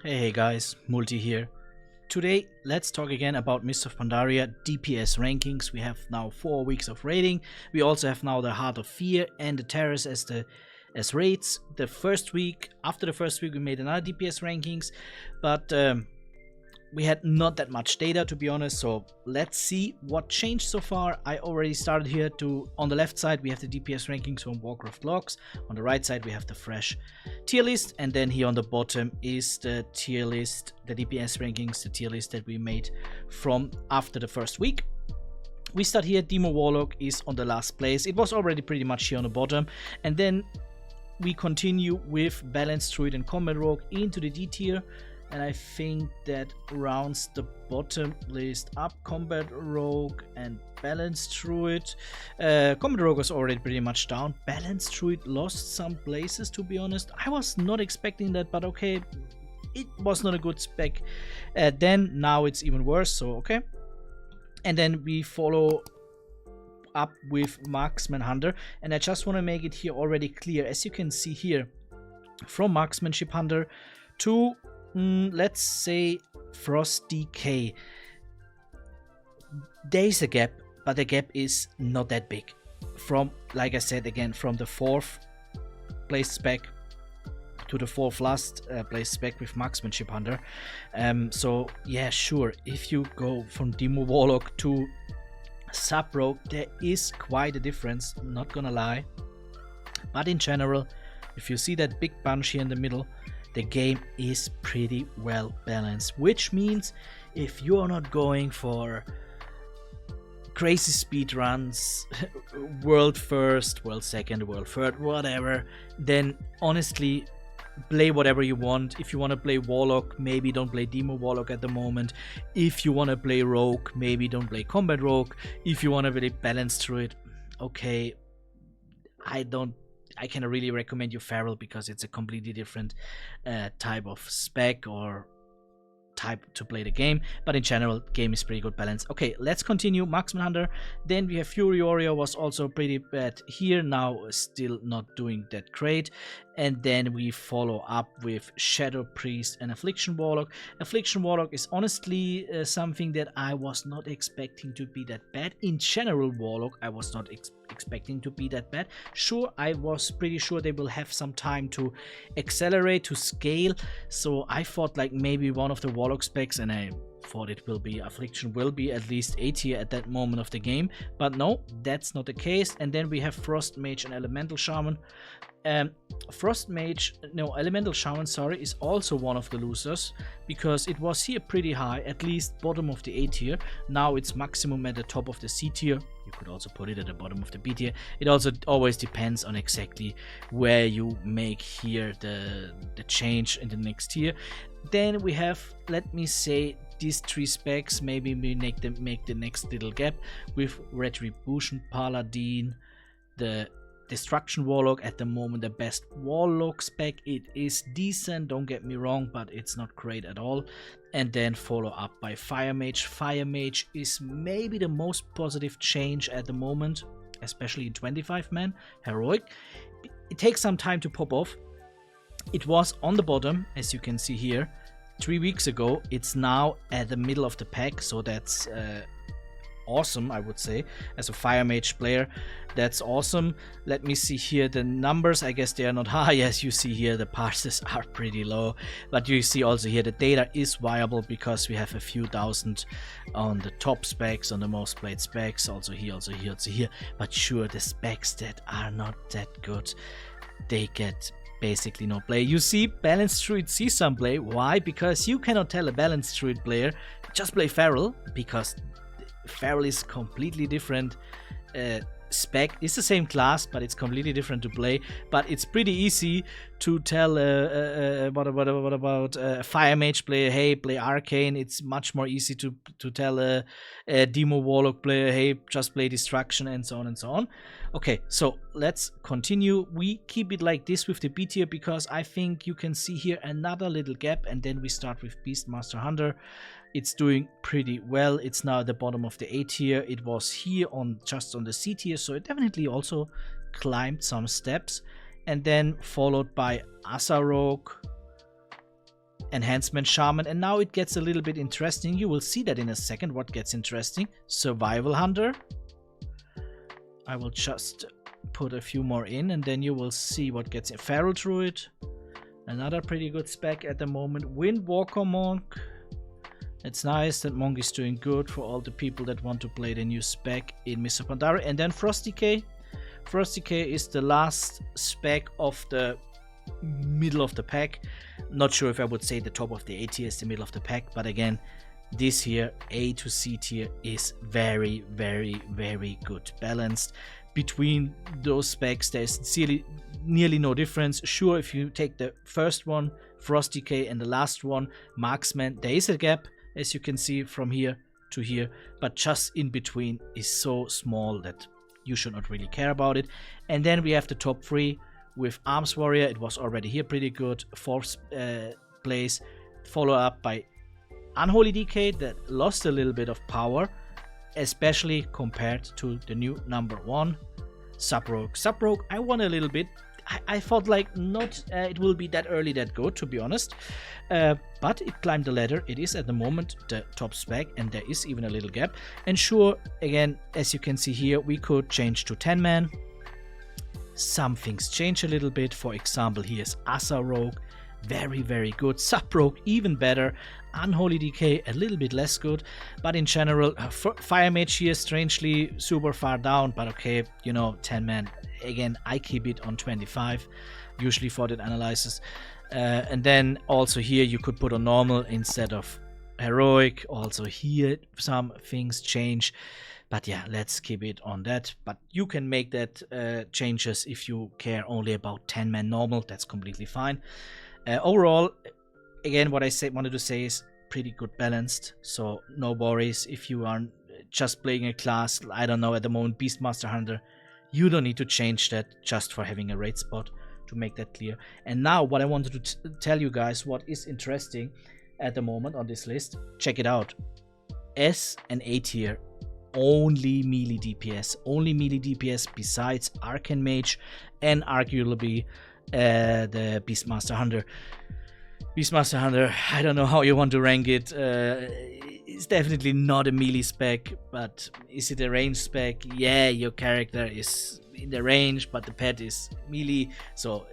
Hey guys, Multi here. Today, let's talk again about Mist of Pandaria DPS rankings. We have now 4 weeks of raiding. We also have now the Heart of Fear and the Terrace as raids. After the first week, we made another DPS rankings, but we had not that much data, to be honest, so let's see what changed so far. I already started here on the left side we have the DPS rankings from Warcraft logs, on the right side we have the fresh tier list, and then here on the bottom is the tier list, the DPS rankings, the tier list that we made from after the first week. We start here. Demo Warlock is on the last place. It was already pretty much here on the bottom, and then we continue with Balanced Druid and Combat Rogue into the D tier. And I think that rounds the bottom list up. Combat Rogue and Balanced Druid. Combat Rogue was already pretty much down. Balanced Druid lost some places, to be honest. I was not expecting that, but okay. It was not a good spec. Now it's even worse, so okay. And then we follow up with Marksman Hunter. And I just want to make it here already clear. As you can see here, from Marksmanship Hunter to let's say Frost DK, there is a gap, but the gap is not that big. From, like I said again, from the 4th place spec to the 4th last place spec with Marksmanship Hunter. So yeah, sure, if you go from Demo Warlock to Sub Rogue, there is quite a difference, not gonna lie. But in general, if you see that big bunch here in the middle, the game is pretty well balanced, which means if you're not going for crazy speed runs, world first, world second, world third, whatever, then honestly play whatever you want. If you want to play Warlock, maybe don't play Demo Warlock at the moment. If you want to play Rogue, maybe don't play Combat Rogue. If you want to play Balanced Druid, okay, I can really recommend you Feral because it's a completely different type of spec or type to play the game, but in general game is pretty good balance. Okay, let's continue. Marksman Hunter, then we have Fury Warrior, was also pretty bad here, now still not doing that great. And then we follow up with Shadow Priest and Affliction Warlock. Affliction Warlock is honestly something that I was not expecting to be that bad. In general, Warlock I was not expecting to be that bad. Sure, I was pretty sure they will have some time to accelerate, to scale, so I thought like maybe one of the Warlock specs, and I thought it will be Affliction will be at least A tier at that moment of the game, but no, that's not the case. And then we have Frost Mage and Elemental Shaman. Elemental Shaman, sorry, is also one of the losers because it was here pretty high, at least bottom of the A tier. Now it's maximum at the top of the C tier. You could also put it at the bottom of the B tier. It also always depends on exactly where you make here the change in the next tier. Then we have, let me say, these 3 specs. Maybe we make the next little gap with Retribution Paladin, the Destruction Warlock, at the moment the best Warlock spec. It is decent, don't get me wrong, but it's not great at all. And then follow up by Fire Mage. Fire Mage is maybe the most positive change at the moment, especially in 25-man Heroic. It takes some time to pop off. It was on the bottom, as you can see here, 3 weeks ago. It's now at the middle of the pack, so that's awesome, I would say. As a Fire Mage player, that's awesome. Let me see here the numbers. I guess they are not high. As you see here, the passes are pretty low, but you see also here the data is viable because we have a few thousand on the top specs, on the most played specs, also here, also here, also here. But sure, the specs that are not that good, they get basically no play. You see Balanced Druid see some play. Why? Because you cannot tell a Balanced Druid player just play Feral, because Feral is completely different spec. It's the same class, but it's completely different to play. But it's pretty easy to tell what about a Fire Mage player, hey, play Arcane. It's much more easy to tell a Demo Warlock player, hey, just play Destruction, and so on and so on. Okay, so let's continue. We keep it like this with the B tier because I think you can see here another little gap, and then we start with Beastmaster Hunter. It's doing pretty well. It's now at the bottom of the A tier. It was here just on the C tier, so it definitely also climbed some steps. And then followed by Asa Rogue, Enhancement Shaman, and now it gets a little bit interesting. You will see that in a second what gets interesting. Survival Hunter. I will just put a few more in and then you will see what gets in. Feral Druid, another pretty good spec at the moment. Windwalker Monk. It's nice that Monk is doing good for all the people that want to play the new spec in Mists of Pandaria. And then Frost Decay. Frost Decay is the last spec of the middle of the pack. Not sure if I would say the top of the A tier is the middle of the pack, but again, this here A to C tier is very, very, very good balanced. Between those specs, there's nearly no difference. Sure, if you take the first one, Frost Decay, and the last one, Marksman, there is a gap, as you can see from here to here, but just in between is so small that you should not really care about it. And then we have the top 3 with Arms Warrior. It was already here pretty good, 4th place, follow up by Unholy Decay that lost a little bit of power, especially compared to the new number 1, Sub-Rogue. Sub-Rogue, I won a little bit. I thought like not it will be that early that good, to be honest, but it climbed the ladder. It is at the moment the top spec, and there is even a little gap. And sure, again, as you can see here, we could change to 10 man. Some things change a little bit. For example, here's Asa Rogue, very, very good. Sub-Rogue, even better. Unholy Decay, a little bit less good. But in general, Fire Mage here, strangely super far down. But okay, you know, 10 man. Again, I keep it on 25, usually for that analysis. And then also here, you could put on normal instead of heroic. Also here, some things change. But yeah, let's keep it on that. But you can make that changes if you care only about 10 man normal. That's completely fine. Overall, again, what I wanted to say is pretty good balanced. So no worries if you are just playing a class, I don't know, at the moment, Beastmaster Hunter. You don't need to change that just for having a raid spot, to make that clear. And now what I wanted to tell you guys, what is interesting at the moment on this list. Check it out. S and A tier. Only melee DPS. Only melee DPS besides Arcane Mage and arguably the Beastmaster Hunter. Beastmaster Hunter, I don't know how you want to rank it. It's definitely not a melee spec, but is it a range spec? Yeah, your character is in the range, but the pet is melee. So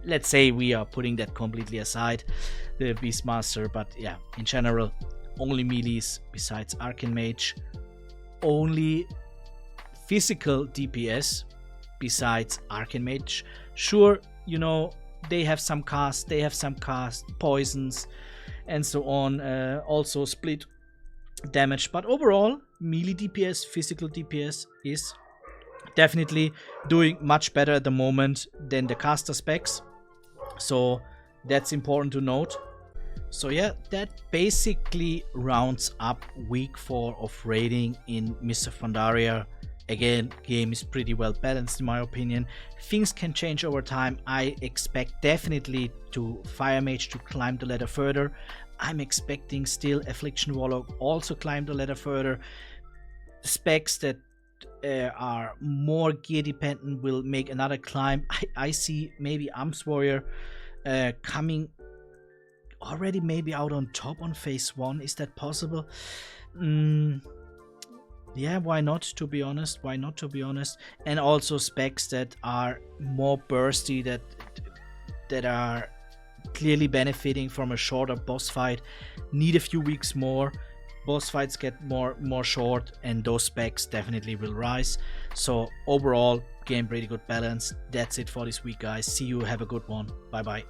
let's say we are putting that completely aside, the Beastmaster. But yeah, in general, only melees besides Arcane Mage. Only physical DPS besides Arcane Mage. Sure, you know, they have some cast, poisons, and so on. Also split damage, but overall, melee DPS, physical DPS is definitely doing much better at the moment than the caster specs. So that's important to note. So yeah, that basically rounds up week 4 of raiding in Mists of Pandaria. Again, game is pretty well balanced in my opinion. Things can change over time. I expect definitely to Fire Mage to climb the ladder further. I'm expecting still Affliction Warlock also climb the ladder further. Specs that are more gear dependent will make another climb. I see maybe Arms Warrior coming already maybe out on top on phase 1. Is that possible? Yeah, why not, to be honest? Why not, to be honest? And also specs that are more bursty, that are clearly benefiting from a shorter boss fight, need a few weeks more. Boss fights get more short, and those specs definitely will rise. So overall, game pretty good balance. That's it for this week, guys. See you. Have a good one. Bye bye.